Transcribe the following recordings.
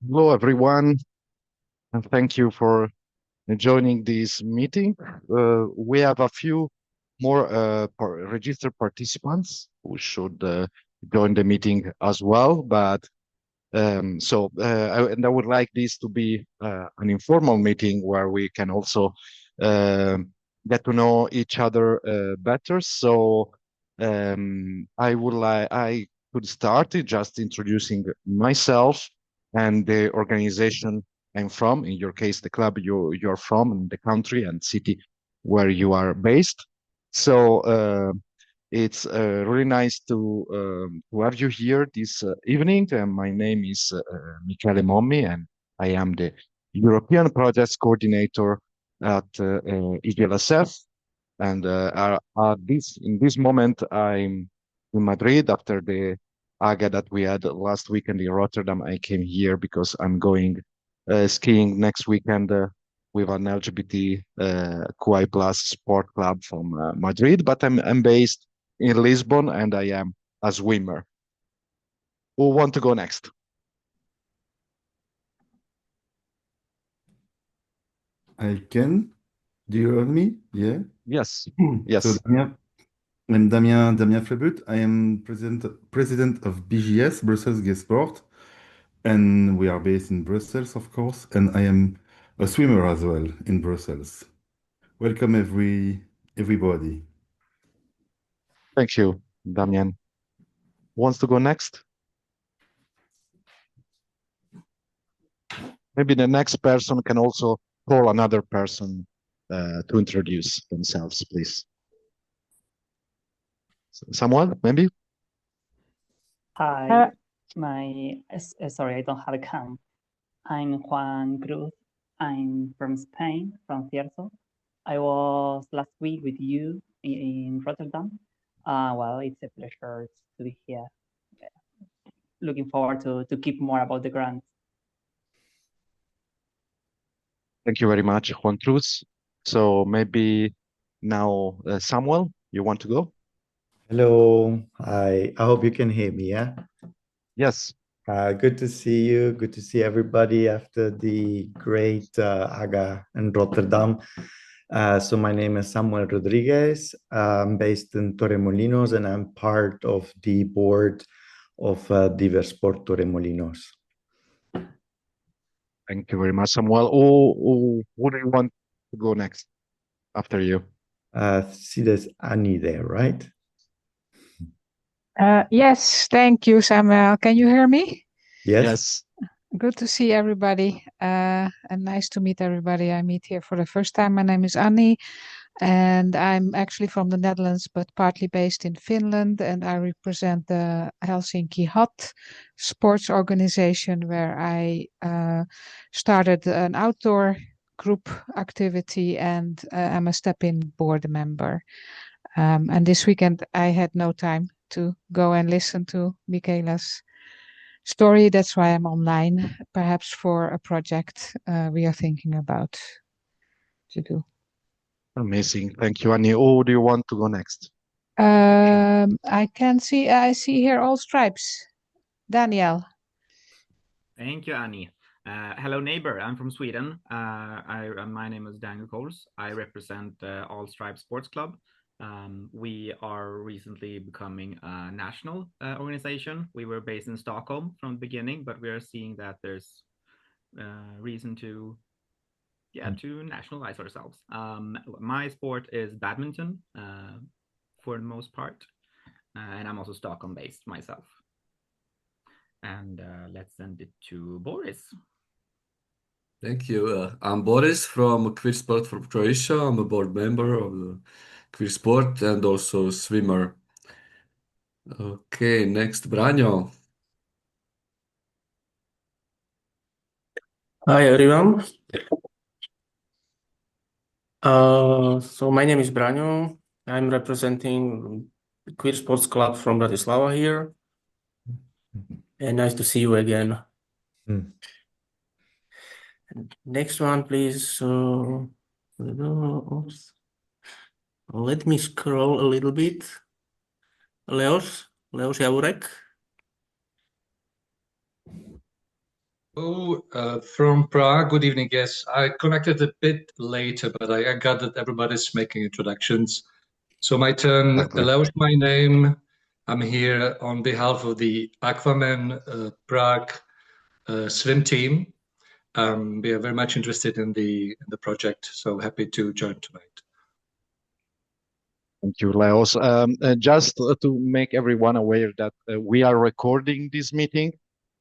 Hello, everyone, and thank you for joining this meeting. We have a few more registered participants who should join the meeting as well. But I would like this to be an informal meeting where we can also get to know each other better. I could start it just introducing myself and the organization I'm from. In your case, the club you're from, and the country and city where you are based. So. It's really nice to have you here this evening. My name is Michele Mommi, and I am the European Projects Coordinator at EGLSF. And in this moment, I'm in Madrid after the AGA that we had last weekend in Rotterdam. I came here because I'm going skiing next weekend with an LGBT QI plus sport club from Madrid. But I'm based in Lisbon, and I am a swimmer. Who want to go next? I can. Do you hear me? Yeah. Yes, So yes. I'm Damien Flebut. I am president of BGS, Brussels Gay Sport, and we are based in Brussels, of course. And I am a swimmer as well in Brussels. Welcome everybody. Thank you, Damian. Wants to go next? Maybe the next person can also call another person to introduce themselves, please. Someone, maybe? Hi, sorry, I don't have a cam. I'm Juan Cruz. I'm from Spain, from Cierzo. I was last week with you in Rotterdam. Well, it's a pleasure to be here. Looking forward to keep more about the grants. Thank you very much, Juan Cruz. So maybe now, Samuel, you want to go? Hello, I hope you can hear me, yeah? Yes. Good to see you. Good to see everybody after the great AGA in Rotterdam. So my name is Samuel Rodriguez. I'm based in Torremolinos, and I'm part of the board of Diversport Torremolinos. Thank you very much, Samuel. Who do you want to go next after you? See, there's Annie there, right? Yes, thank you, Samuel. Can you hear me? Yes. Yes. Good to see everybody, and nice to meet everybody. I meet here for the first time. My name is Annie, and I'm actually from the Netherlands, but partly based in Finland, and I represent the Helsinki Hot Sports Organization, where I started an outdoor group activity and I'm a step-in board member. And this weekend I had no time to go and listen to Michaela's story. That's why I'm online, perhaps for a project we are thinking about to do. Amazing. Thank you, Annie. Who do you want to go next? I see here all stripes. Daniel. Thank you, Annie. Hello, neighbor. I'm from Sweden. My name is Daniel Coles. I represent All Stripes Sports Club. We are recently becoming a national organization. We were based in Stockholm from the beginning, but we are seeing that there's reason to nationalize ourselves. My sport is badminton for the most part, and I'm also Stockholm based myself. And let's send it to Boris. Thank you. I'm Boris from Queer Sport from Croatia. I'm a board member of the Queer Sport and also a swimmer. Okay, next, Branjo. Hi everyone. So my name is Branjo. I'm representing the Queer Sports Club from Bratislava here. And nice to see you again. Next one, please. Let me scroll a little bit. Leos Jaurek. From Prague. Good evening. Yes, I connected a bit later, but I got that everybody's making introductions. So my turn. Exactly. Leoš, my name. I'm here on behalf of the Aquaman Prague swim team. We are very much interested in the project, so happy to join tonight. Thank you, Leos. Just to make everyone aware that we are recording this meeting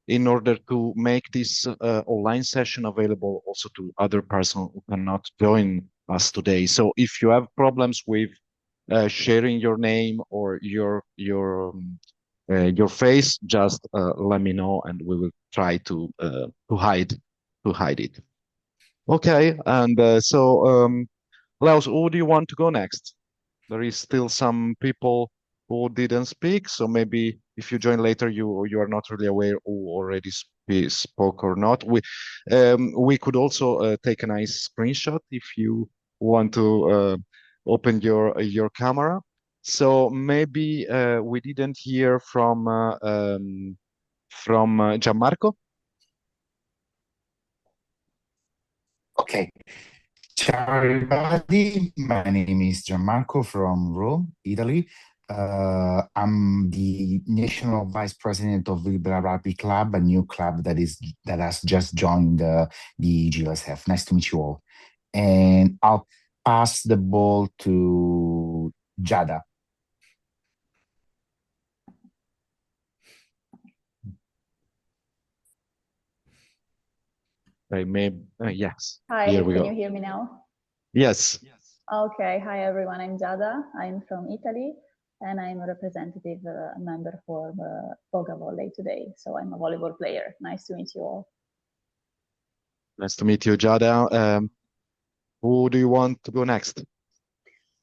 in order to make this online session available also to other persons who cannot join us today. So if you have problems with sharing your name or your face, just let me know, and we will try to hide it. Okay, and Leos, who do you want to go next? There is still some people who didn't speak, so maybe if you join later, you are not really aware who already spoke or not. We could also take a nice screenshot if you want to open your camera. So maybe we didn't hear from Gianmarco. Okay. Ciao everybody, my name is Gianmarco from Rome, Italy. I'm the National Vice President of Libera Rugby Club, a new club that has just joined the GLSF. Nice to meet you all. And I'll pass the ball to Jada. Yes. Hi, Here we can go. you hear me now? Yes. Okay, hi everyone, I'm Giada, I'm from Italy, and I'm a representative member for Boga Volley today, so I'm a volleyball player. Nice to meet you all. Nice to meet you, Jada. Who do you want to go next?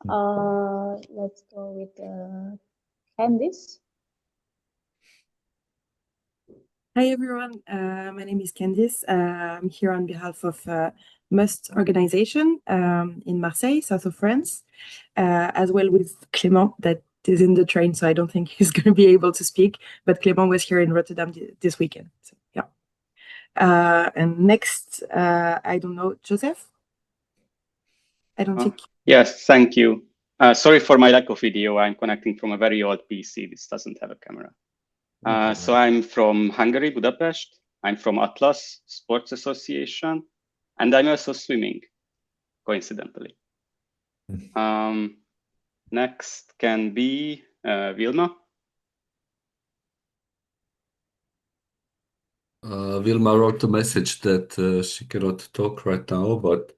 Let's go with Candice. Hi everyone, my name is Candice. I'm here on behalf of Must organization in Marseille, south of France, as well with Clément that is in the train, so I don't think he's going to be able to speak, but Clément was here in Rotterdam this weekend. So, yeah. And next, I don't know, Joseph? I don't think. Yes, thank you. Sorry for my lack of video. I'm connecting from a very old PC. This doesn't have a camera. So I'm from Hungary, Budapest. I'm from Atlas Sports Association, and I'm also swimming, coincidentally. Next can be Vilma. Vilma wrote a message that she cannot talk right now, but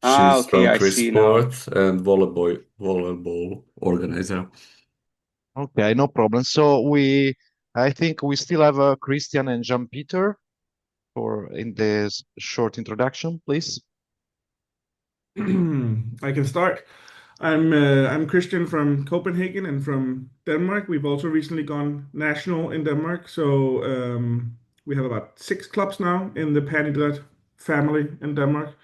Okay, she's from I Chris see now. Sport and volleyball organizer. Okay, no problem. So I think we still have Christian and Jean-Peter in this short introduction, please. I can start. I'm Christian from Copenhagen and from Denmark. We've also recently gone national in Denmark, so we have about 6 clubs now in the Padidræt family in Denmark.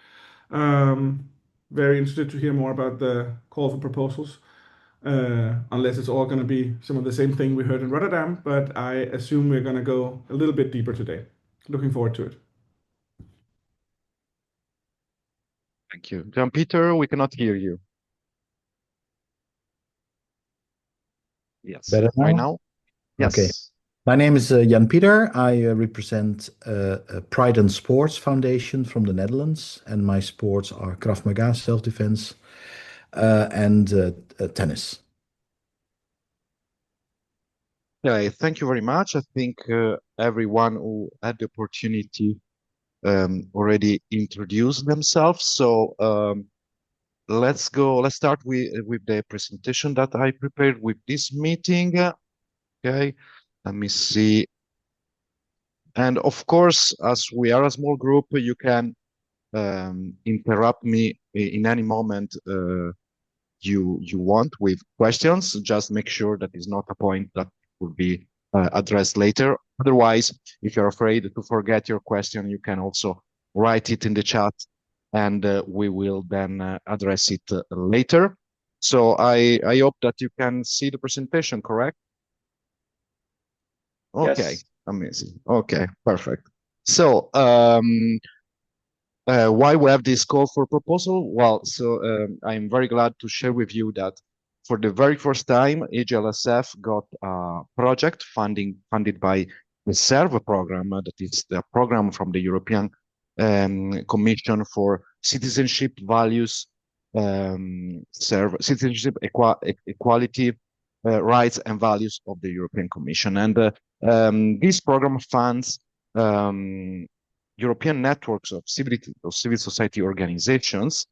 Very interested to hear more about the call for proposals, unless it's all going to be some of the same thing we heard in Rotterdam, but I assume we're going to go a little bit deeper today. Looking forward to it. Thank you. Jean-Peter, we cannot hear you. Yes. Better now? Right now? Yes. Okay. My name is Jan Peter. I represent Pride and Sports Foundation from the Netherlands, and my sports are Krav Maga, self-defense, and tennis. Yeah, thank you very much. I think everyone who had the opportunity already introduced themselves. So let's start with the presentation that I prepared with this meeting. Okay, let me see. And of course, as we are a small group, you can interrupt me in any moment you want with questions. Just make sure that is not a point that will be addressed later. Otherwise, if you're afraid to forget your question, you can also write it in the chat, and we will then address it later. So I hope that you can see the presentation, correct? Okay, Yes. amazing. Okay, perfect. So why we have this call for proposal? Well, so I'm very glad to share with you that for the very first time, EGLSF got a project funded by the SERVE program, that is the program from the European Commission for Citizenship, Values, Citizenship, Equality, Rights and Values of the European Commission. And this program funds European networks of civil society organizations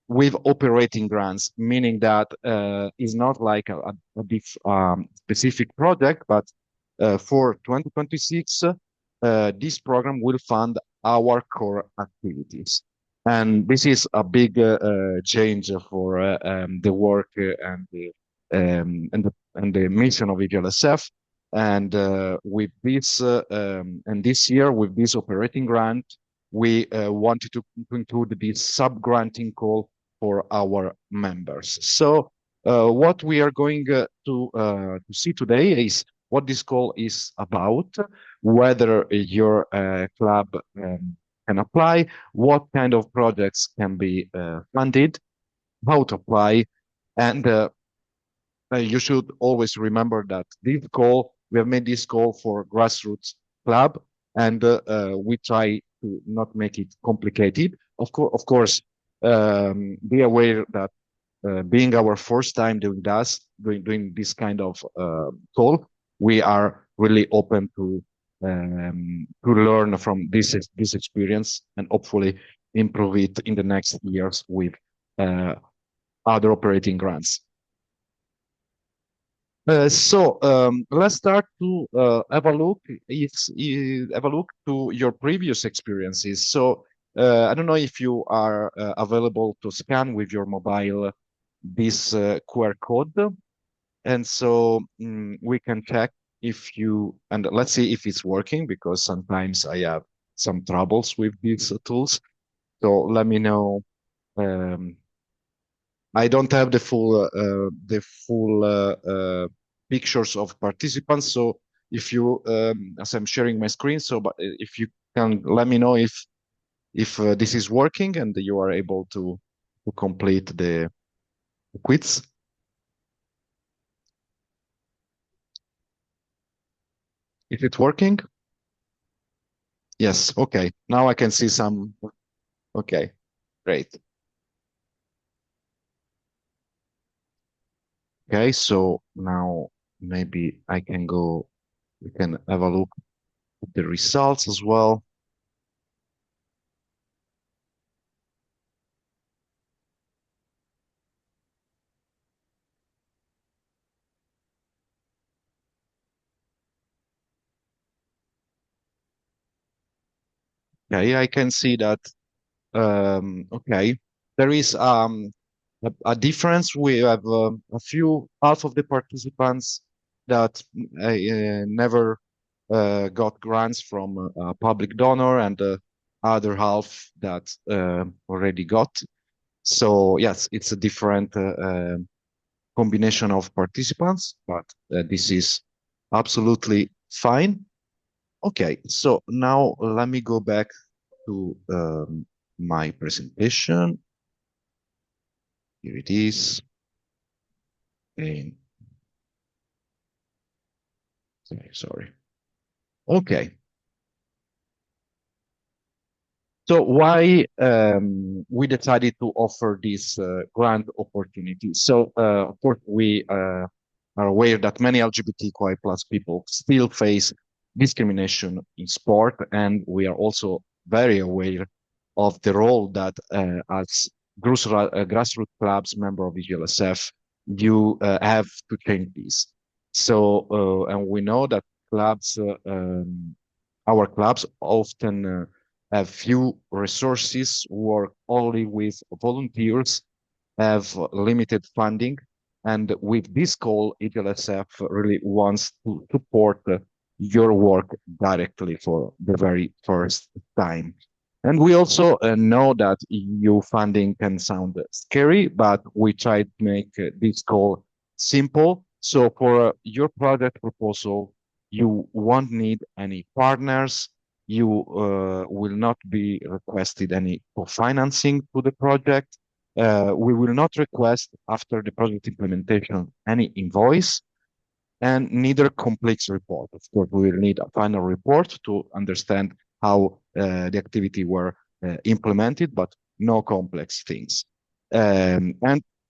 with operating grants, meaning that it's not like a specific project, but for 2026, this program will fund our core activities. And this is a big change for the work and the mission of EGLSF. And with this, and this year, with this operating grant, we wanted to include this sub-granting call for our members. So what we are going to see today is what this call is about, whether your club can apply, what kind of projects can be funded, how to apply, and you should always remember that this call, we have made this call for grassroots club, and we try to not make it complicated. Of course, be aware that being our first time doing this kind of call, we are really open to learn from this experience and hopefully improve it in the next years with other operating grants. So let's start to have a look to your previous experiences. So I don't know if you are available to scan with your mobile this QR code, and so we can check if you, and let's see if it's working, because sometimes I have some troubles with these tools. So let me know. I don't have the full pictures of participants. So if you, as I'm sharing my screen, so but if you can let me know if this is working and you are able to complete the quiz. Is it working? Yes. Okay. Now I can see some. Okay. Great. Okay, so now maybe I can go, we can have a look at the results as well. Okay, I can see that, okay, there is a difference. We have a few, half of the participants that never got grants from a public donor, and the other half that already got. So yes, it's a different combination of participants, but this is absolutely fine. Okay, so now let me go back to my presentation. Here it is. And sorry. Okay. So why we decided to offer this grant opportunity? So of course we are aware that many LGBTQI+ people still face discrimination in sport, and we are also very aware of the role that as grassroots clubs, member of EGLSF, you have to change this. So and we know that clubs, our clubs often have few resources, work only with volunteers, have limited funding, and with this call, EGLSF really wants to support your work directly for the very first time. And we also know that EU funding can sound scary, but we try to make this call simple. So for your project proposal, you won't need any partners. you will not be requested any co-financing to the project. We will not request after the project implementation any invoice and neither complex report. Of course, we will need a final report to understand how the activity were implemented, but no complex things. And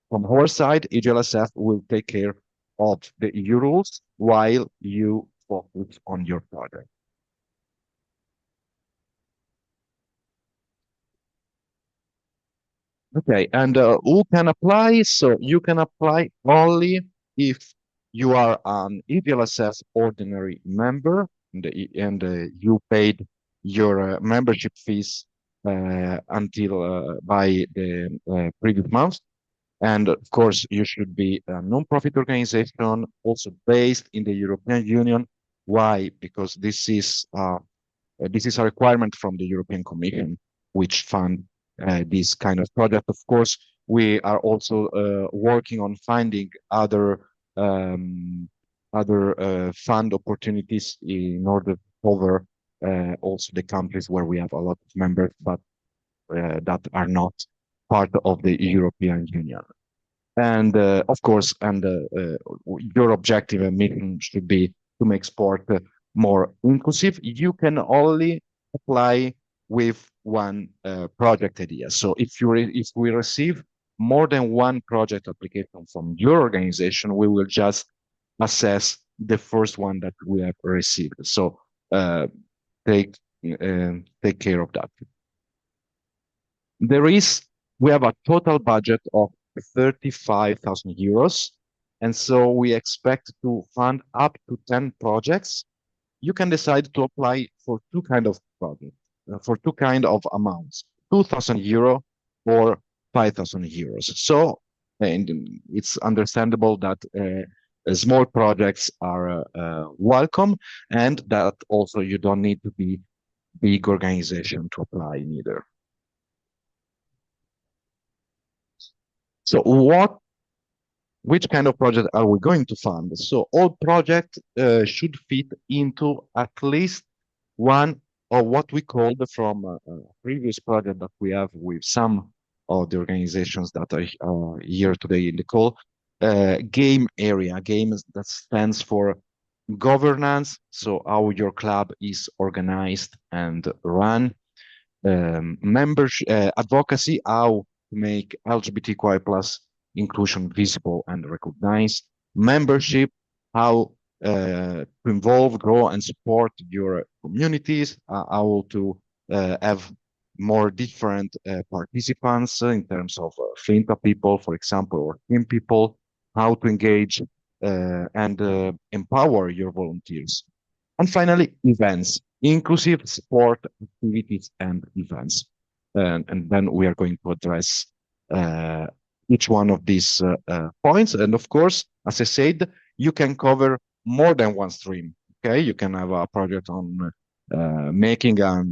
from our side, EGLSF will take care of the EU rules while you focus on your project. Okay, and who can apply? So you can apply only if you are an EGLSF ordinary member and you paid your membership fees until by the previous month. And of course, you should be a non-profit organization also based in the European Union. Why? Because this is a requirement from the European Commission, which fund this kind of project. Of course, we are also working on finding other fund opportunities in order to cover also the countries where we have a lot of members, but that are not part of the European Union. And of course, your objective and mission should be to make sport more inclusive. You can only apply with one project idea. So if we receive more than one project application from your organization, we will just assess the first one that we have received. So take care of that. We have a total budget of 35,000 euros. And so we expect to fund up to 10 projects. You can decide to apply for two kind of projects, for two kind of amounts, 2,000 euro or 5,000 euros. So, and it's understandable that small projects are welcome, and that also you don't need to be big organization to apply neither. So which kind of project are we going to fund? So all projects should fit into at least one of what we called from a previous project that we have with some of the organizations that are here today in the call, game area. Game that stands for governance, so how your club is organized and run. Membership, advocacy, how to make LGBTQI+ inclusion visible and recognized. Membership, how to involve, grow, and support your communities, how to have more different participants in terms of FINTA people, for example, or team people, how to engage and empower your volunteers. And finally, events, inclusive sport activities and events. And then we are going to address each one of these points. And of course, as I said, you can cover more than one stream. Okay, you can have a project on making a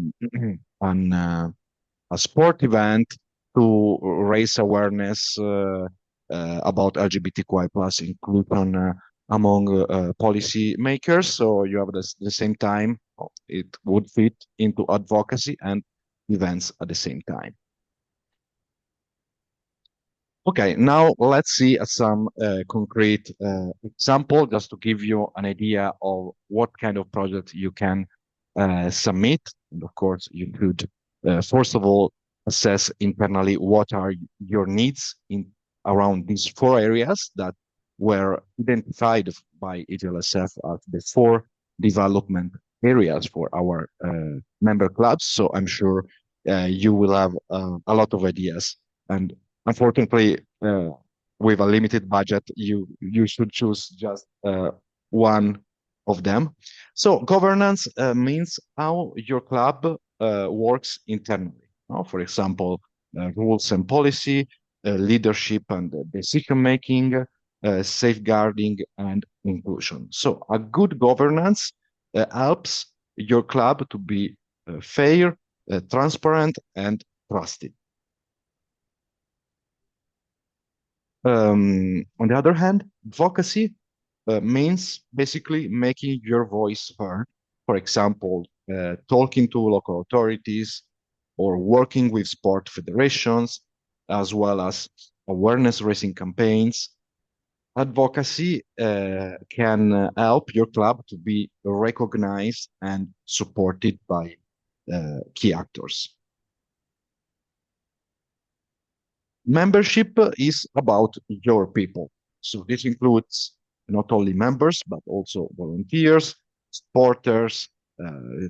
sport event to raise awareness about LGBTQI+ inclusion among policy makers. So you have the same time, it would fit into advocacy and events at the same time. Okay, now let's see some concrete example, just to give you an idea of what kind of project you can submit. And of course, you could first of all assess internally what are your needs around these 4 areas that were identified by EGLSF as the 4 development areas for our member clubs. So I'm sure you will have a lot of ideas, and unfortunately, with a limited budget, you should choose just one of them. So governance means how your club works internally. For example, rules and policy, leadership and decision-making, safeguarding and inclusion. So a good governance helps your club to be fair, transparent and trusted. On the other hand, advocacy means basically making your voice heard. For example, talking to local authorities or working with sport federations, as well as awareness raising campaigns. Advocacy can help your club to be recognized and supported by key actors. Membership is about your people. So this includes not only members, but also volunteers, supporters,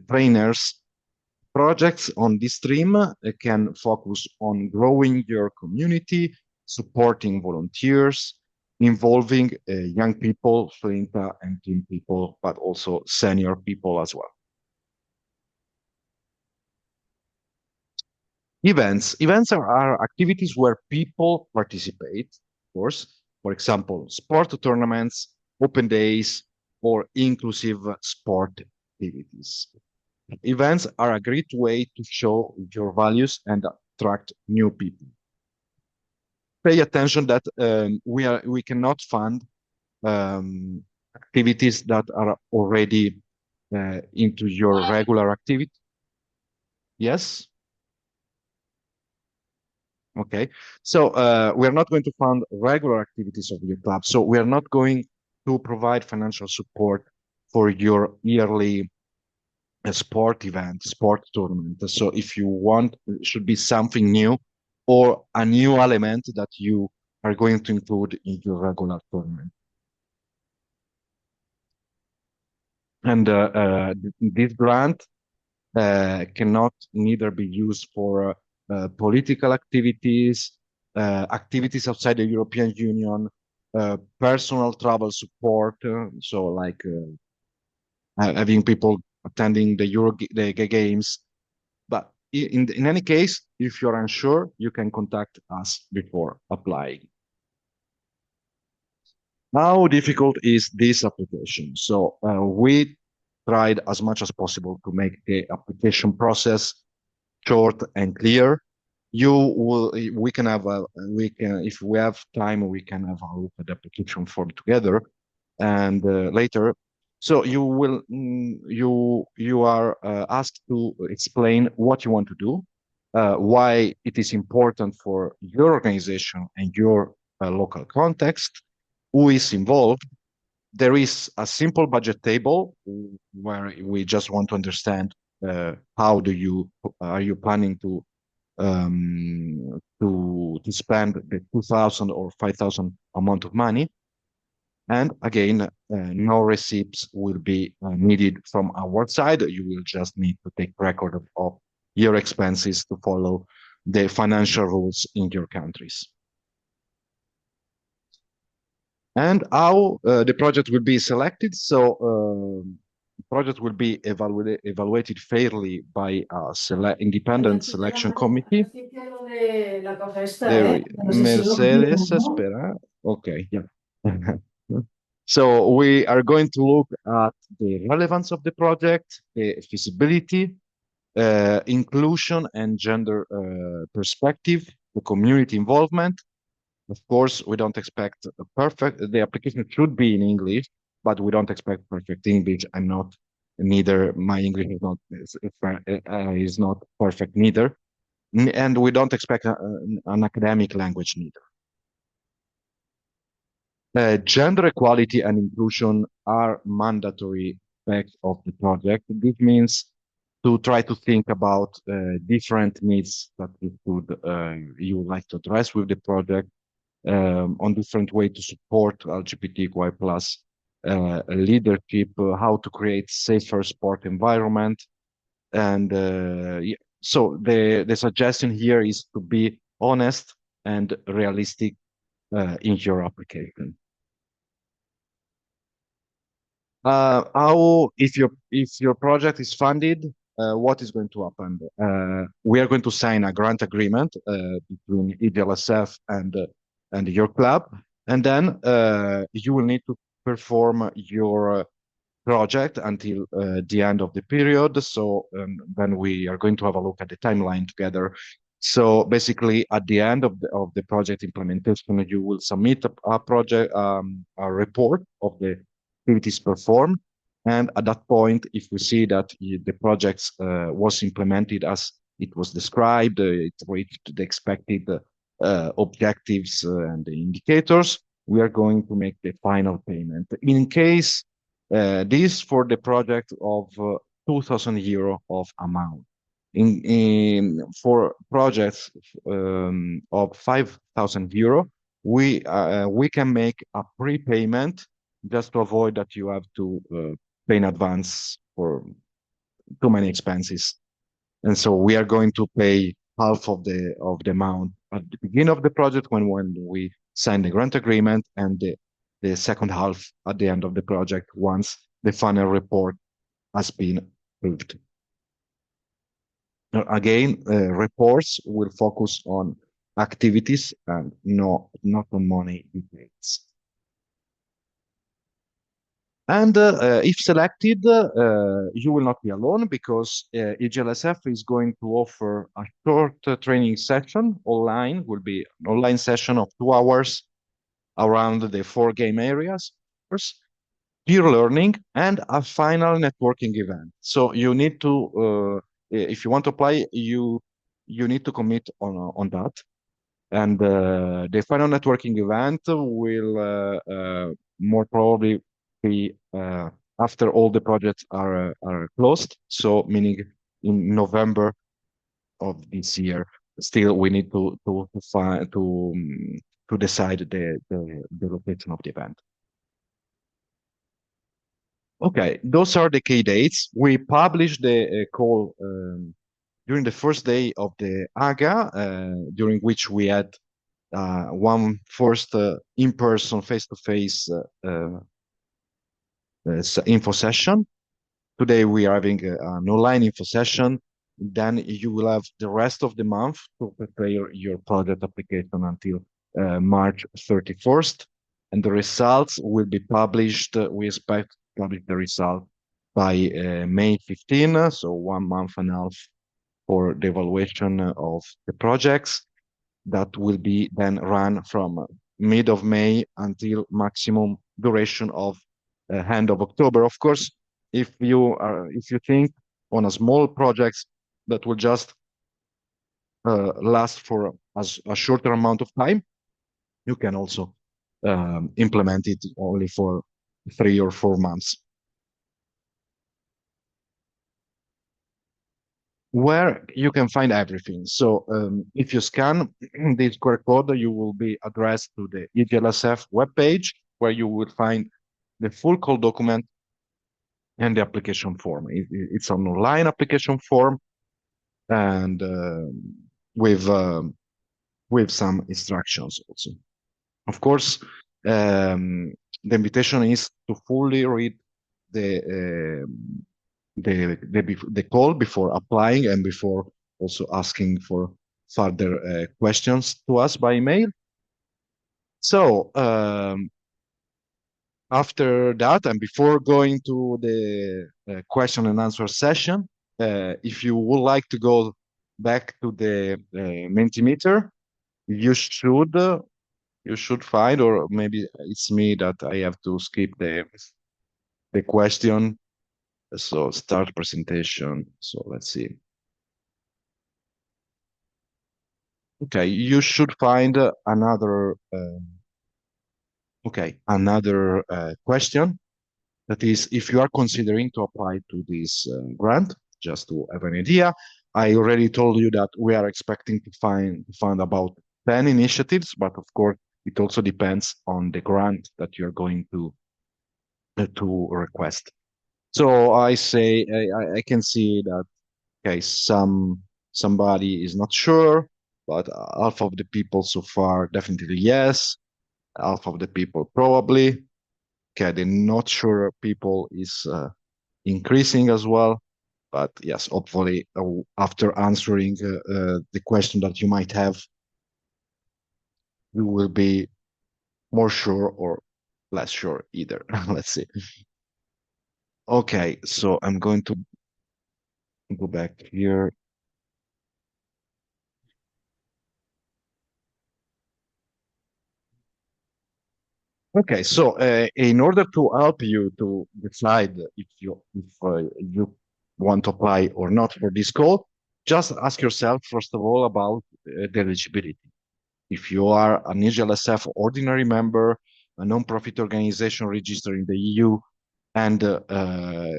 trainers. Projects on this stream can focus on growing your community, supporting volunteers, involving young people, Flinta and team people, but also senior people as well. Events are activities where people participate, of course. For example, sport tournaments, open days, or inclusive sport activities. Events are a great way to show your values and attract new people. Pay attention that we cannot fund activities that are already into your regular activity. Yes? Okay, so we're not going to fund regular activities of your club. So we are not going to provide financial support for your yearly sport event, sport tournament. So if you want, it should be something new or a new element that you are going to include in your regular tournament. And this grant cannot neither be used for political activities, activities outside the European Union, personal travel support, so like having people attending the games. But in any case, if you're unsure, you can contact us before applying. How difficult is this application? So we tried as much as possible to make the application process short and clear. We can have if we have time, we can have a look at the application form together, and later. So you are asked to explain what you want to do, why it is important for your organization and your local context, who is involved. There is a simple budget table where we just want to understand how are you planning to spend the 2,000 or 5,000 amount of money. And again, no receipts will be needed from our side. You will just need to take record of your expenses to follow the financial rules in your countries. And how the project will be selected. So the project will be evaluated fairly by a independent selection committee. Mercedes, espera. Okay, yeah. So we are going to look at the relevance of the project, the feasibility, inclusion and gender perspective, the community involvement. Of course, we don't expect the application should be in English, but we don't expect perfect English. My English is not perfect neither. And we don't expect an academic language neither. Gender equality and inclusion are mandatory aspects of the project. This means to try to think about different needs that you would like to address with the project, on different way to support LGBTQI+ leadership, how to create safer sport environment. And so the suggestion here is to be honest and realistic in your application. If your project is funded, what is going to happen? We are going to sign a grant agreement between EDLSF and your club, and then you will need to perform your project until the end of the period. So then we are going to have a look at the timeline together. So basically, at the end of the project implementation, you will submit a project, a report of the activities performed, And at that point, if we see that the project was implemented as it was described, it reached the expected objectives and the indicators, we are going to make the final payment. In case this for the project of 2,000 euro of amount. For projects of 5,000 euro, we can make a prepayment just to avoid that you have to pay in advance for too many expenses. And so we are going to pay half of the amount at the beginning of the project when we sign the grant agreement, and the second half at the end of the project once the final report has been approved. Again, reports will focus on activities and not on money details. And if selected, you will not be alone, because EGLSF is going to offer a short training session online. Will be an online session of 2 hours around the 4 game areas, peer learning, and a final networking event. So you need to, if you want to apply, you need to commit on that. And the final networking event will more probably be after all the projects are closed. So meaning in November of this year. Still, we need to decide the location of the event. Okay, those are the key dates. We published the call during the first day of the AGA, during which we had one first in-person, face-to-face info session. Today we are having an online info session. Then you will have the rest of the month to prepare your project application until March 31st. And the results will be published. We expect to publish the result by May 15, so 1 month and a half for the evaluation of the projects. That will be then run from mid of May until maximum duration of end of October. Of course, if you think on a small projects that will just last for a shorter amount of time, you can also implement it only for 3 or 4 months. Where you can find everything. So if you scan this QR code, you will be addressed to the EGLSF webpage, where you will find the full call document and the application form. It's an online application form, and with some instructions also. Of course, the invitation is to fully read the call before applying and before also asking for further questions to us by email. So after that, and before going to the question and answer session, if you would like to go back to the Mentimeter, you should find, or maybe it's me that I have to skip the question. So start presentation. So let's see. Okay, you should find another question. That is, if you are considering to apply to this grant, just to have an idea. I already told you that we are expecting to find about 10 initiatives, but of course it also depends on the grant that you're going to request. So I say I can see that okay, somebody is not sure, but half of the people so far definitely yes, half of the people probably. Okay, the not sure people is increasing as well, but yes, hopefully after answering the question that you might have, you will be more sure or less sure either. Let's see. Okay, so I'm going to go back here. Okay, so in order to help you to decide if you want to apply or not for this call, just ask yourself first of all about the eligibility. If you are an EGLSF ordinary member, a non-profit organization registered in the EU, and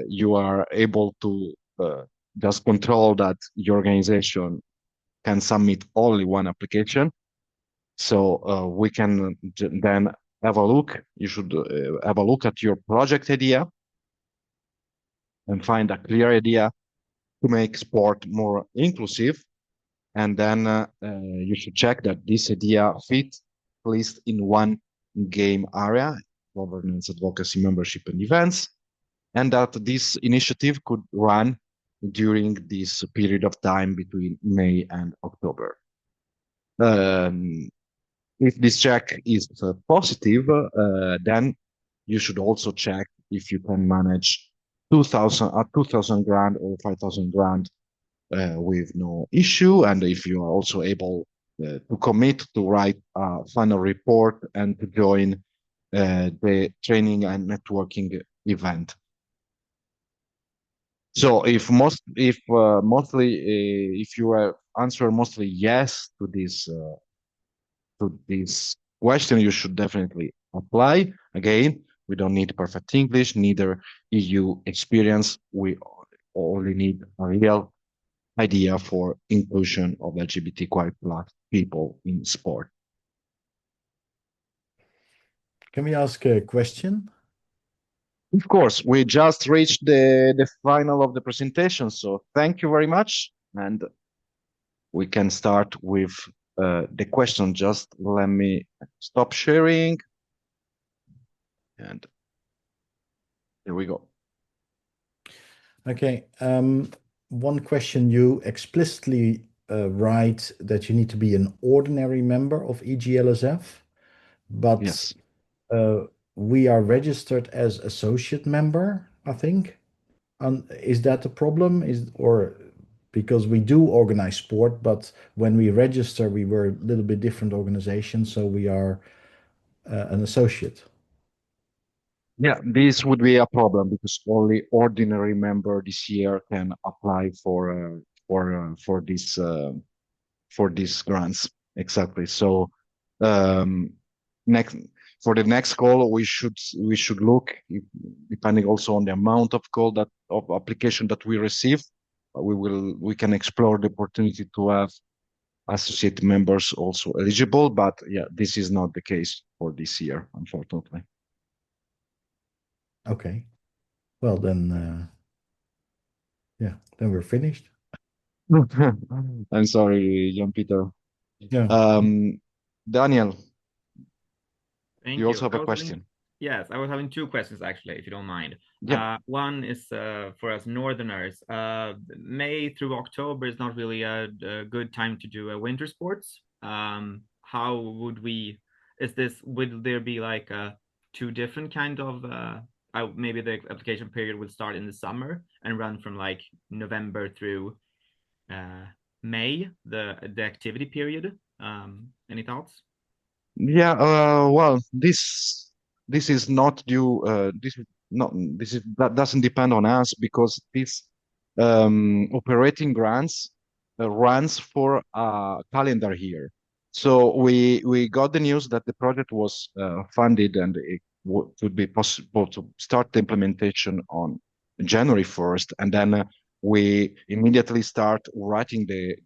you are able to just control that your organization can submit only one application, so we can then have a look. You should have a look at your project idea and find a clear idea to make sport more inclusive. And then you should check that this idea fits at least in one game area, governance, advocacy, membership, and events, and that this initiative could run during this period of time between May and October. If this check is positive, then you should also check if you can manage 2,000 grand or 5,000 grand with no issue, and if you are also able to commit to write a final report and to join the training and networking event. So if you answer mostly yes to this question, you should definitely apply. Again, we don't need perfect English, neither EU experience. We only need a real idea for inclusion of LGBTQI+ people in sport. Can we ask a question? Of course, we just reached the final of the presentation, so thank you very much, and we can start with the question. Just let me stop sharing, and there we go. Okay, one question: you explicitly write that you need to be an ordinary member of EGLSF, but yes. We are registered as associate member, I think. Is that a problem? Or because we do organize sport, but when we register, we were a little bit different organization, so we are an associate. Yeah, this would be a problem because only ordinary member this year can apply for these grants. Exactly. So for the next call, we should look, depending also on the amount of application that we receive. We can explore the opportunity to have associate members also eligible, but yeah, this is not the case for this year, unfortunately. Okay. Well, then, yeah, then we're finished. I'm sorry, Jan Peter. Yeah. Daniel, Thank you you. also have a question. Yes, I was having two questions actually, if you don't mind. Yeah. One is for us Northerners. May through October is not really a good time to do winter sports. How would would there be like two different kind of maybe the application period would start in the summer and run from like November through May, the activity period. Any thoughts? Yeah, well, this is not due. That doesn't depend on us because this operating grants runs for a calendar year. So we got the news that the project was funded and it would be possible to start the implementation on January 1st, and then we immediately start writing the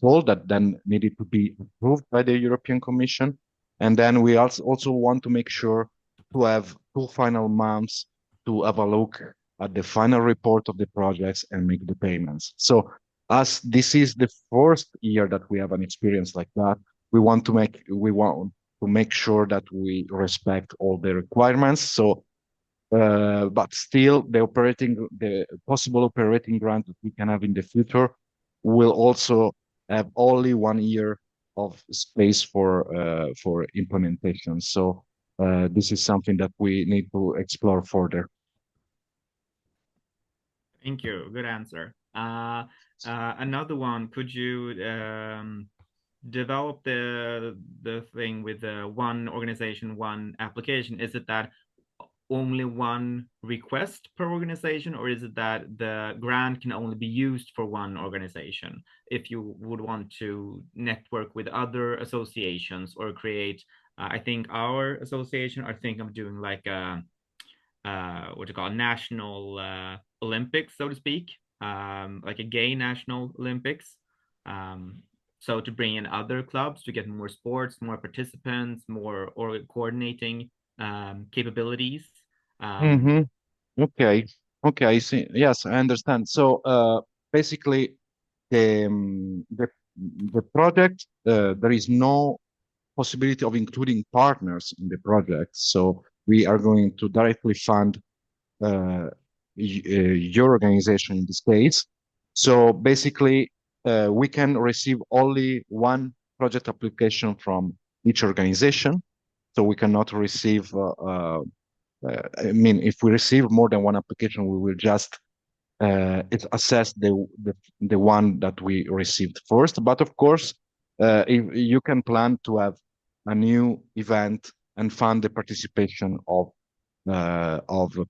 call that then needed to be approved by the European Commission. And then we also want to make sure to have 2 final months to have a look at the final report of the projects and make the payments. So as this is the first year that we have an experience like that, we want to make sure that we respect all the requirements. So, but still the possible operating grant that we can have in the future will also have only 1 year of space for implementation. So this is something that we need to explore further. Thank you. Good answer. Another one, could you develop the thing with one organization, one application? Is it that only one request per organization, or is it that the grant can only be used for one organization? If you would want to network with other associations or create, I think our association are thinking of doing like a what you call national Olympics, so to speak, like a gay national Olympics. So to bring in other clubs to get more sports, more participants, more or coordinating capabilities. Okay, okay, I see. Yes, I understand. So basically, the project there is no possibility of including partners in the project. So we are going to directly fund your organization in this case. So basically, we can receive only one project application from each organization. So we cannot receive, I mean, if we receive more than one application, we will just assess the one that we received first. But of course, if you can plan to have a new event and fund the participation of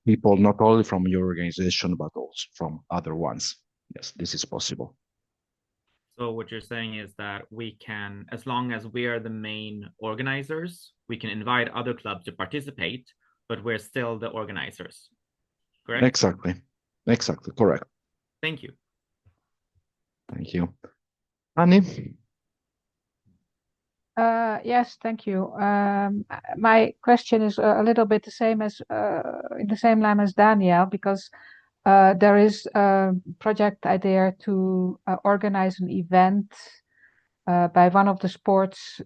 people not only from your organization but also from other ones. Yes, this is possible. So what you're saying is that we can, as long as we are the main organizers, we can invite other clubs to participate, but we're still the organizers. Correct? Exactly. Exactly. Correct. Thank you. Thank you. Annie? Yes, thank you. My question is a little bit the same as in the same line as Daniel, because there is a project idea to organize an event by one of the sports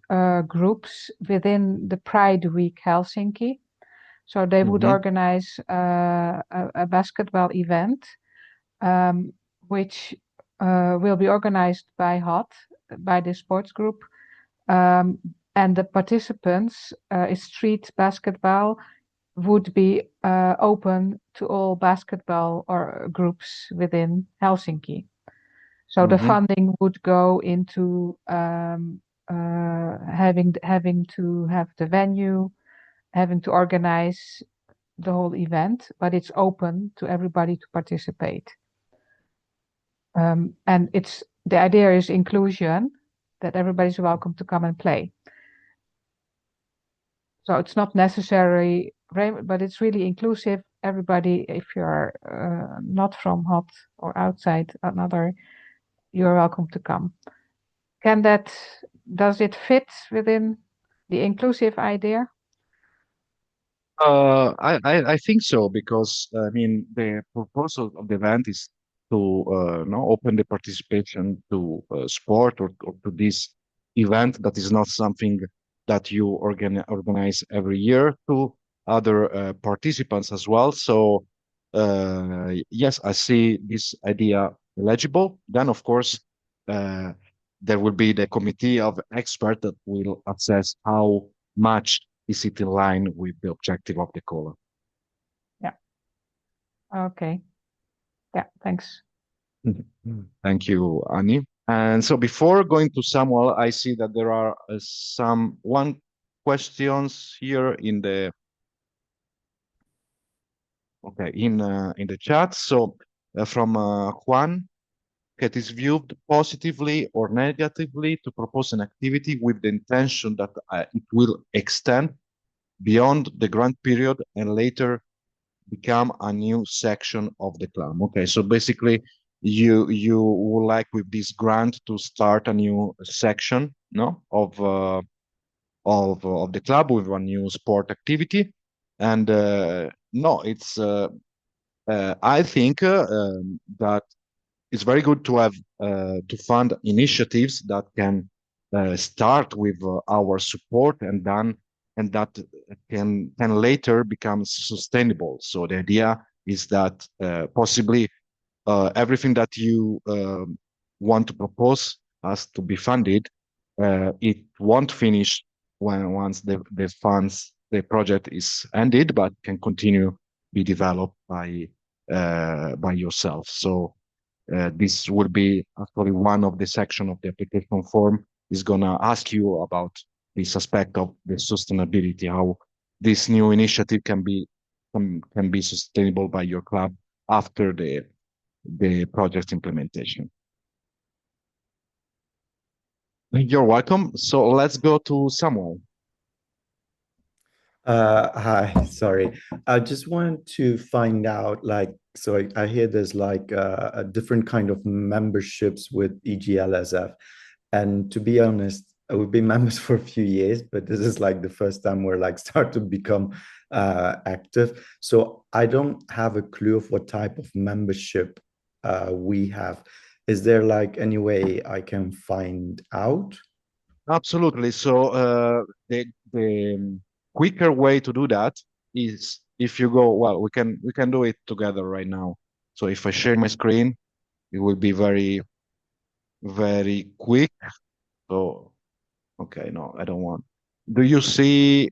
groups within the Pride Week Helsinki. So they would organize a basketball event, which will be organized by HOT, by the sports group. And the participants is street basketball would be open to all basketball or groups within Helsinki. So the funding would go into having to have the venue, having to organize the whole event, but it's open to everybody to participate. And the idea is inclusion, that everybody's welcome to come and play. So it's not necessary, but it's really inclusive. Everybody, if you're not from HOT or outside another, you're welcome to come. Does it fit within the inclusive idea? I think so, because I mean the proposal of the event is to open the participation to sport or to this event that is not something that you organize every year, to other participants as well. So yes, I see this idea eligible. Then of course there will be the committee of experts that will assess how much is it in line with the objective of the call. Yeah. Okay. Yeah, thanks. Thank you, Annie. And so before going to Samuel, I see that there are one questions here in the in the chat. So from Juan, it is viewed positively or negatively to propose an activity with the intention that it will extend beyond the grant period and later become a new section of the club. Okay, so basically you would like with this grant to start a new section, no, of the club with a new sport activity. And no, it's I think that it's very good to have to fund initiatives that can start with our support and that can later become sustainable. So the idea is that possibly everything that you want to propose has to be funded. It won't finish once the project is ended, but can continue be developed by yourself. So this will be actually one of the section of the application form is gonna ask you about this aspect of the sustainability, how this new initiative can be sustainable by your club after the project implementation. You're welcome. So let's go to Samuel. Hi, sorry. I just wanted to find out, like, so I hear there's like a different kind of memberships with EGLSF. And to be honest, we've been members for a few years, but this is like the first time we're like start to become active. So I don't have a clue of what type of membership we have. Is there like any way I can find out? Absolutely. So the quicker way to do that is if you go, well, we can do it together right now. So if I share my screen, it will be very, very quick. So, okay, no, I don't want. Do you see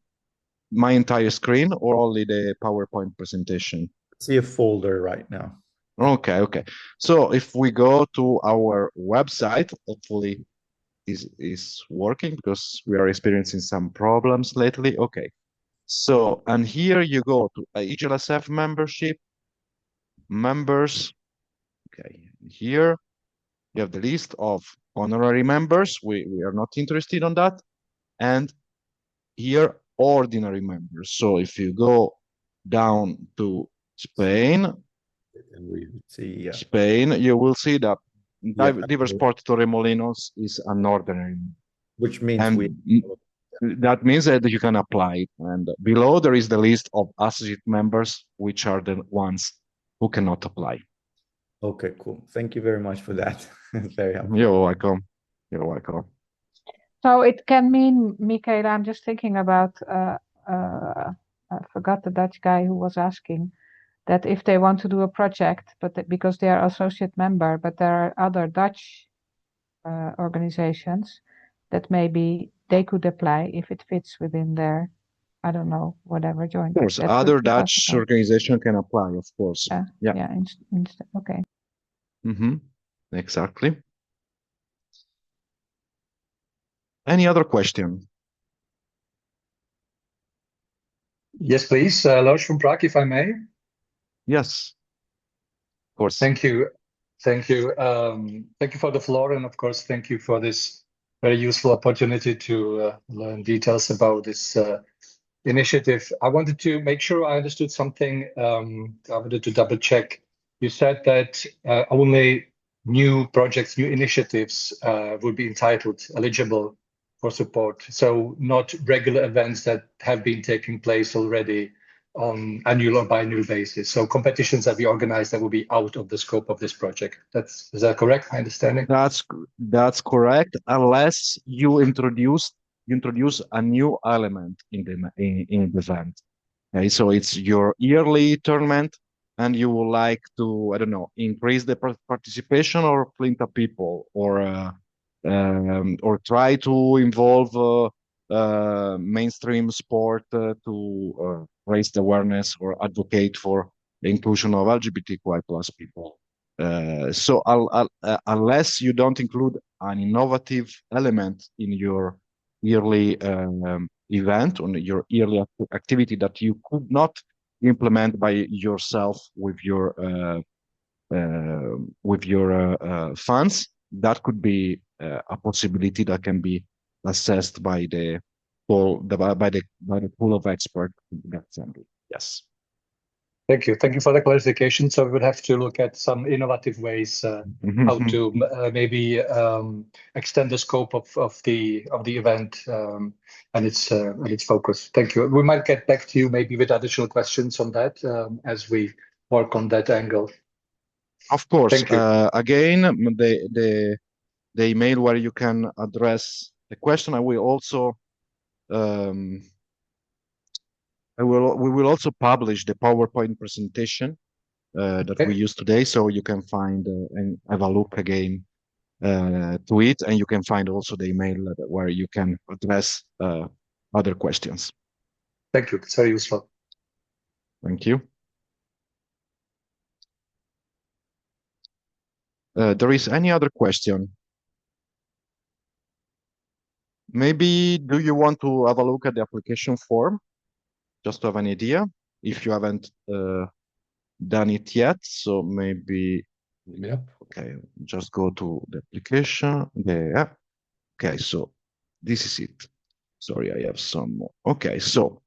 my entire screen or only the PowerPoint presentation? See a folder right now. Okay, okay. So if we go to our website, hopefully is working because we are experiencing some problems lately. Okay. So, and here you go to EGLSF membership, members. Okay, here you have the list of honorary members. We are not interested on that. And here, ordinary members. So if you go down to Spain, we see Spain, you will see that Diversport Torremolinos is an ordinary, which means that means that you can apply. And below there is the list of associate members, which are the ones who cannot apply. Okay, cool. Thank you very much for that. Very helpful. You're welcome. You're welcome. So it can mean, Michaela, I'm just thinking about, I forgot the Dutch guy who was asking, that if they want to do a project, but because they are associate member, but there are other Dutch organizations that maybe they could apply if it fits within their, I don't know, whatever joint. Of course, other Dutch organization can apply, of course. Yeah. Okay. Mm-hmm. Exactly. Any other question? Yes, please. Lars from Prague, if I may. Yes, of course. Thank you. Thank you. Thank you for the floor. And of course, thank you for this very useful opportunity to learn details about this initiative. I wanted to make sure I understood something. I wanted to double check. You said that only new projects, new initiatives would be eligible for support. So not regular events that have been taking place already on annual or biannual basis. So competitions that we organize that will be out of the scope of this project. Is that correct? My understanding? That's correct, unless you introduce a new element in the event. Okay, so it's your yearly tournament, and you would like to, I don't know, increase the participation or plenty of people, or try to involve mainstream sport to raise the awareness or advocate for the inclusion of LGBTQI+ people. So unless you don't include an innovative element in your yearly event, on your yearly activity that you could not implement by yourself with your funds, that could be a possibility that can be assessed by the pool of experts in the assembly. Yes. Thank you. Thank you for the clarification. So we would have to look at some innovative ways how to maybe extend the scope of the event and its focus. Thank you. We might get back to you maybe with additional questions on that as we work on that angle. Of course. Thank you. Again, the email where you can address the question. I will also we will also publish the PowerPoint presentation that we use today, so you can find and have a look again to it, and you can find also the email where you can address other questions. Thank you. It's very useful. Thank you. There is any other question? Maybe do you want to have a look at the application form, just to have an idea, if you haven't done it yet? So maybe, Yep. okay, just go to the application, the app. Okay, so this is it. Sorry, I have some more. Okay, so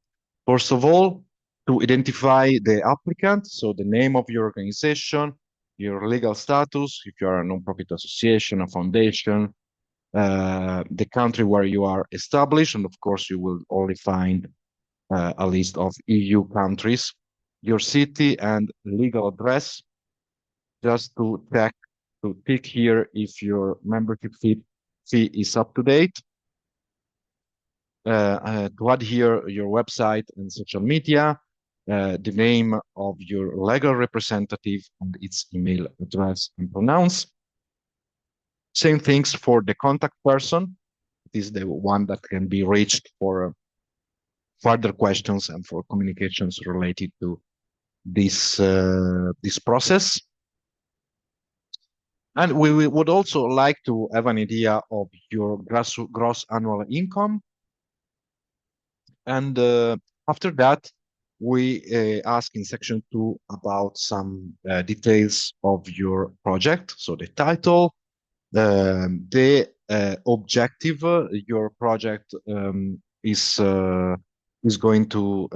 first of all, to identify the applicant, so the name of your organization, your legal status, if you are a non-profit association, a foundation, the country where you are established, and of course you will only find a list of EU countries, your city and legal address, just to tick here if your membership fee is up to date. To add here your website and social media, the name of your legal representative and its email address and pronouns. Same things for the contact person. It is the one that can be reached for further questions and for communications related to this process. And we would also like to have an idea of your gross annual income. And after that, we ask in section 2 about some details of your project. So the title, the objective your project is going to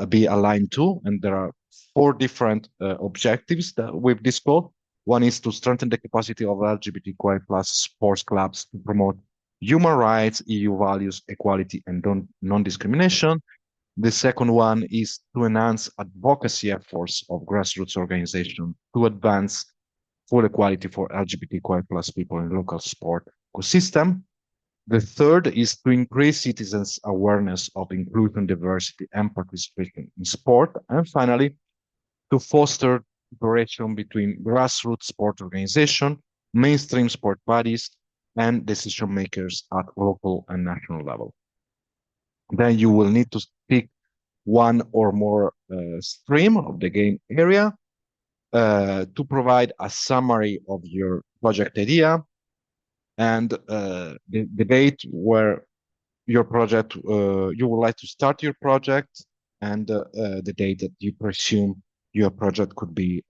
be aligned to, and there are 4 different objectives that we've disclosed. One is to strengthen the capacity of LGBTQI+ sports clubs to promote human rights, EU values, equality, and non-discrimination. The second one is to enhance advocacy efforts of grassroots organizations to advance full equality for LGBTQI+ people in local sport ecosystem. The third is to increase citizens' awareness of inclusion, diversity, and participation in sport. And finally, to foster cooperation between grassroots sport organizations, mainstream sport bodies, and decision makers at local and national level. Then you will need to pick one or more stream of the game area to provide a summary of your project idea and the date where your project, you would like to start your project, and the date that you presume your project could be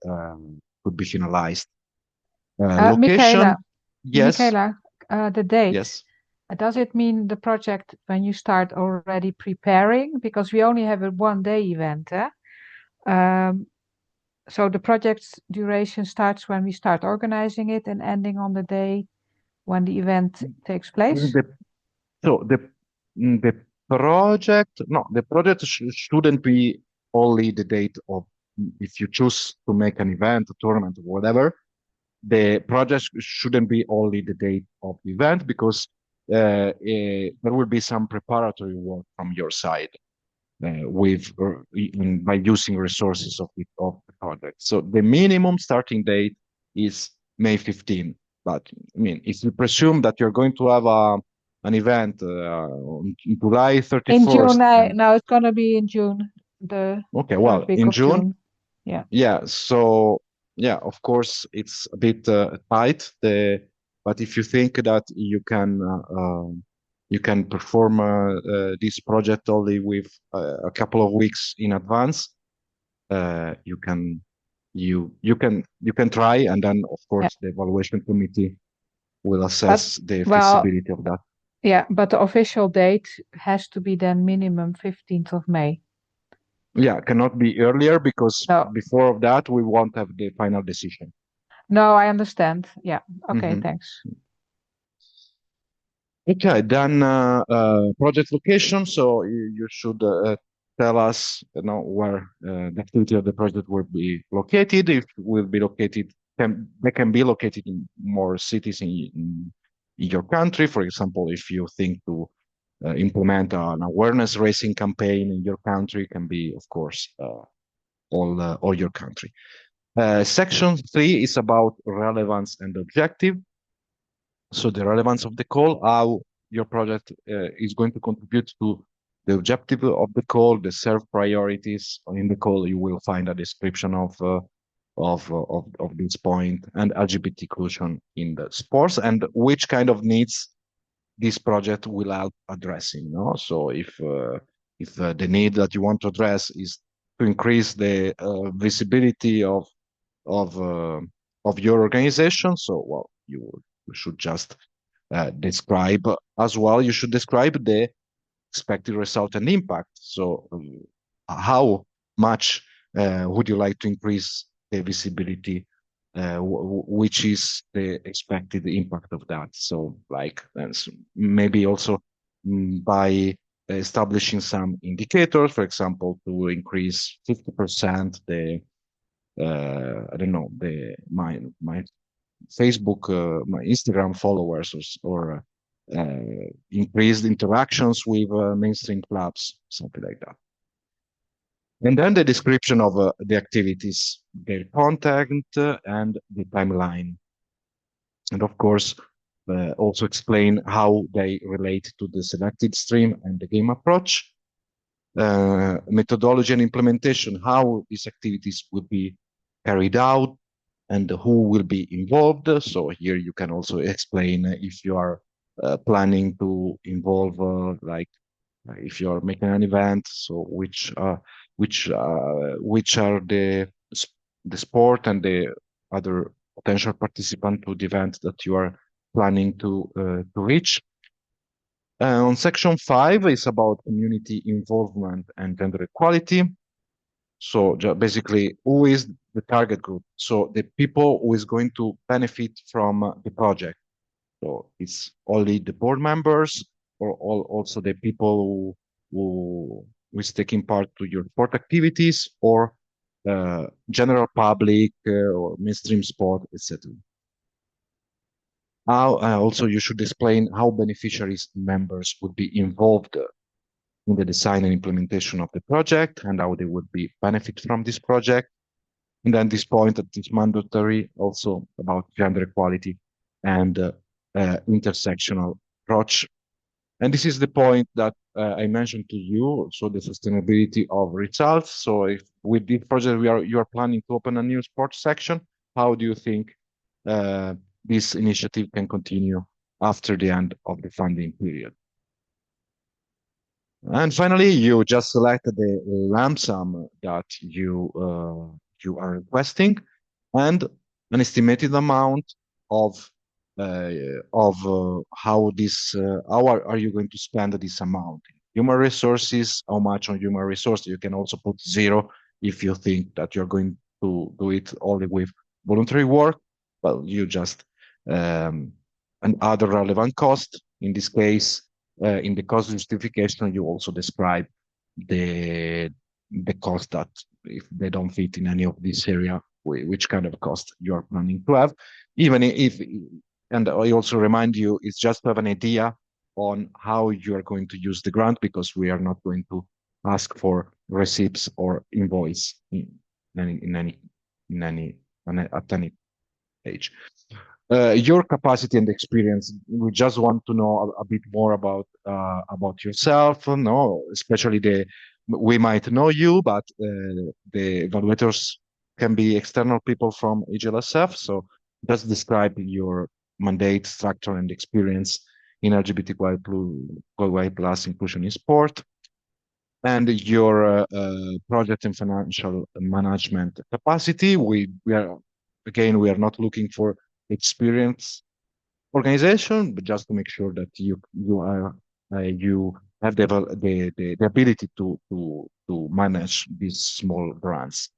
finalized. Location, Michaela, yes, Michaela, the date. yes. Does it mean the project when you start already preparing? Because we only have a 1-day event, eh? So the project's duration starts when we start organizing it and ending on the day when the event takes place? The project shouldn't be only the date of, if you choose to make an event, a tournament, or whatever, the project shouldn't be only the date of the event, because there will be some preparatory work from your side by using resources of the project. So the minimum starting date is May 15. But I mean, if you presume that you're going to have an event on July 31st. In June, no, it's going to be in June. Okay, well, in June. Yeah. Yeah. So yeah, of course, it's a bit tight. But if you think that you can perform this project only with a couple of weeks in advance, you can try, and then of course the evaluation committee will assess the feasibility of that. Yeah, but the official date has to be then minimum 15th of May. Yeah, cannot be earlier, because before of that we won't have the final decision. No, I understand. Yeah. Okay, thanks. Okay, then project location. So you should tell us, where the activity of the project will be located. If it will be located, they can be located in more cities in your country. For example, if you think to implement an awareness raising campaign in your country, can be, of course, all your country. Section 3 is about relevance and objective. So the relevance of the call, how your project is going to contribute to the objective of the call, the served priorities. In the call, you will find a description of this point, and LGBT inclusion in the sports, and which kind of needs this project will help addressing. No, so if the need that you want to address is to increase the visibility of your organization, so well, you should just describe as well. You should describe the expected result and impact. So how much would you like to increase the visibility? Which is the expected impact of that? So like maybe also by establishing some indicators, for example, to increase 50% the I don't know, my Facebook, my Instagram followers, or increased interactions with mainstream clubs, something like that. And then the description of the activities, their content, and the timeline. And of course, also explain how they relate to the selected stream and the game approach. Methodology and implementation, how these activities would be carried out and who will be involved. So here you can also explain if you are planning to involve, like if you are making an event, so which are the sport and the other potential participant to the event that you are planning to reach. On section 5 is about community involvement and gender equality. So basically, who is the target group? So the people who is going to benefit from the project. So it's only the board members, or also the people who is taking part to your sport activities, or general public or mainstream sport, etc. Also, you should explain how beneficiaries members would be involved in the design and implementation of the project, and how they would be benefit from this project. And then this point that is mandatory also about gender equality and intersectional approach. And this is the point that I mentioned to you, so the sustainability of results. So if with this project you are planning to open a new sports section, how do you think this initiative can continue after the end of the funding period? And finally, you just selected the lump sum that you are requesting, and an estimated amount of how are you going to spend this amount? Human resources, how much on human resources? You can also put 0 if you think that you're going to do it only with voluntary work. Well, you just and other relevant cost. In this case, in the cost justification, you also describe the cost that if they don't fit in any of this area, which kind of cost you are planning to have. Even if, and I also remind you, it's just to have an idea on how you are going to use the grant, because we are not going to ask for receipts or invoice at any stage. Your capacity and experience, we just want to know a bit more about yourself. No, especially we might know you, but the evaluators can be external people from HLSF. So just describe your mandate, structure, and experience in LGBTQI plus inclusion in sport, and your project and financial management capacity. We are not looking for experienced organization, but just to make sure that you have the ability to manage these small grants.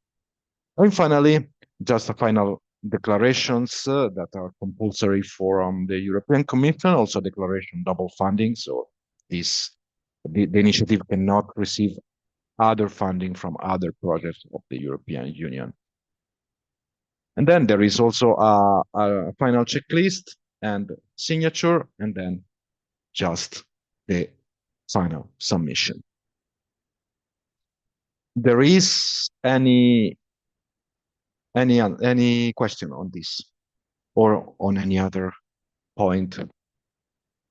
And finally, just a final declarations that are compulsory from the European Commission, also declaration double funding. So the initiative cannot receive other funding from other projects of the European Union. And then there is also a final checklist and signature, and then just the final submission. There is any question on this or on any other point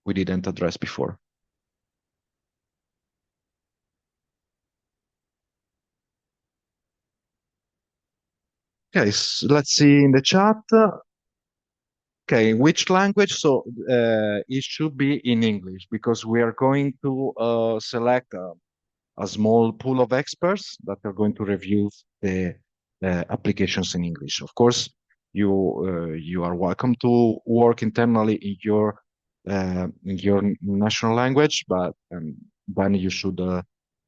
we didn't address before? Okay, so let's see in the chat. Okay, which language? So it should be in English because we are going to select a small pool of experts that are going to review the applications in English. Of course, you are welcome to work internally in your national language, but then you should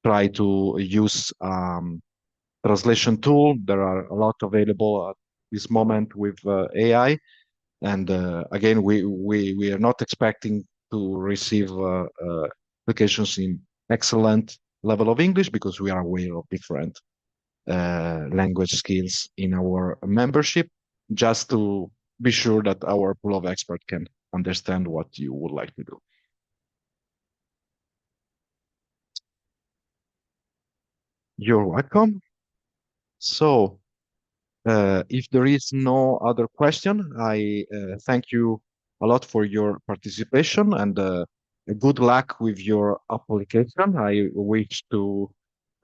try to use translation tool. There are a lot available at this moment with AI. And again, we are not expecting to receive applications in excellent level of English because we are aware of different language skills in our membership, just to be sure that our pool of experts can understand what you would like to do. You're welcome. So if there is no other question, I thank you a lot for your participation and good luck with your application. I wish to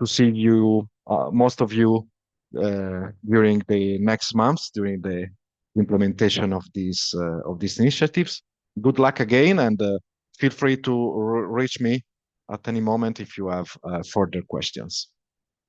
see you, most of you, during the next months, during the implementation of these initiatives. Good luck again, and feel free to reach me at any moment if you have further questions.